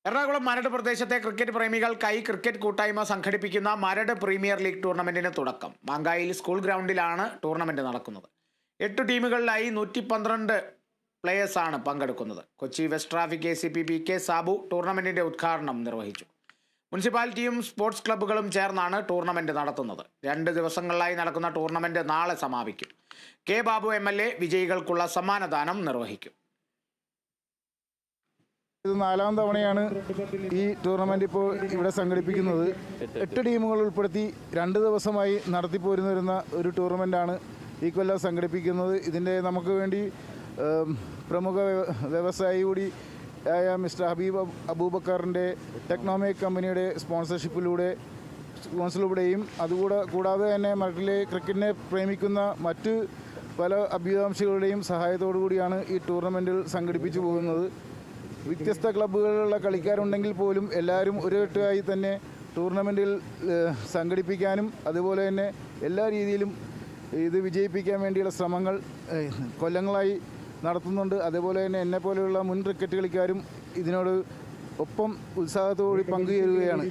എറണാകുളം മരട് പ്രദേശത്തെ cricket പ്രേമികൾക്കായി cricket കൂട്ടായ്മ സംഘടിപ്പിക്കുന്ന മരട് പ്രീമിയർ ലീഗ് ടൂർണമെന്റിന് തുടക്കം. മാങ്കായിൽ സ്കൂൾ ഗ്രൗണ്ടിലാണ് ടൂർണമെന്റ് നടക്കുന്നത്. 8 ടീമുകളിലായി 112 പ്ലേയേഴ്സാണ് പങ്കെടുക്കുന്നത്. Kochi west traffic ACP PK Sabu ടൂർണമെന്റിന്റെ ഉദ്ഘാടനം നിർവഹിച്ചു. മുനിസിപ്പാലിറ്റിയും സ്പോർട്സ് ക്ലബ്ബുകളും ചേർന്നാണ് ടൂർണമെന്റ് നടത്തുന്നത്. 2 ദിവസങ്ങളിലായി നടക്കുന്ന ടൂർണമെന്റ് നാളെ സമാപിക്കും. K ബാബു MLA വിജയികൾക്കുള്ള സമ്മാനദാനം നിർവഹിക്കും. ഇത് 4ാം തവണയാണ് ഈ ടൂർണമെന്റ് ഇപ്പോൾ ഇവിടെ സംഘടിപ്പിക്കുന്നത്. 8 ടീമുകൾ ഉൾപ്പെടുത്തി 2 ദിവസമായി നടത്തിപ്പോരുന്ന ഒരു ടൂർണമെന്റാണ് ഈ കൊല്ലം സംഘടിപ്പിക്കുന്നത്. ഇതിൻ്റെ നമുക്ക് വേണ്ടി പ്രമുഖ വ്യവസായി കൂടി ആയ മിസ്റ്റർ ഹബീബ് അബൂബക്കറിൻ്റെ ടെക്നോമേക് കമ്പനിയുടെ സ്പോൺസറിലൂടെയും കൂടാതെ തന്നെ മരടിലെ ക്രിക്കറ്റിനെ പ്രേമിക്കുന്ന മറ്റ് പല അഭ്യുദാംശികളുടെയും സഹായത്തോടു കൂടിയാണ് ഈ ടൂർണമെൻറ്റിൽ സംഘടിപ്പിച്ചു പോകുന്നത്. വ്യത്യസ്ത ക്ലബ്ബുകളിലുള്ള കളിക്കാരുണ്ടെങ്കിൽ പോലും എല്ലാവരും ഒരൊറ്റയായി തന്നെ ടൂർണമെൻറ്റിൽ സംഘടിപ്പിക്കാനും അതുപോലെ തന്നെ എല്ലാ രീതിയിലും ഇത് വിജയിപ്പിക്കാൻ വേണ്ടിയുള്ള ശ്രമങ്ങൾ കൊല്ലങ്ങളായി നടത്തുന്നുണ്ട്. അതേപോലെ തന്നെ എന്നെപ്പോലെയുള്ള മുൻ ക്രിക്കറ്റ് കളിക്കാരും ഇതിനോട് ഒപ്പം ഉത്സാഹത്തോടെ പങ്കുചേരുകയാണ്.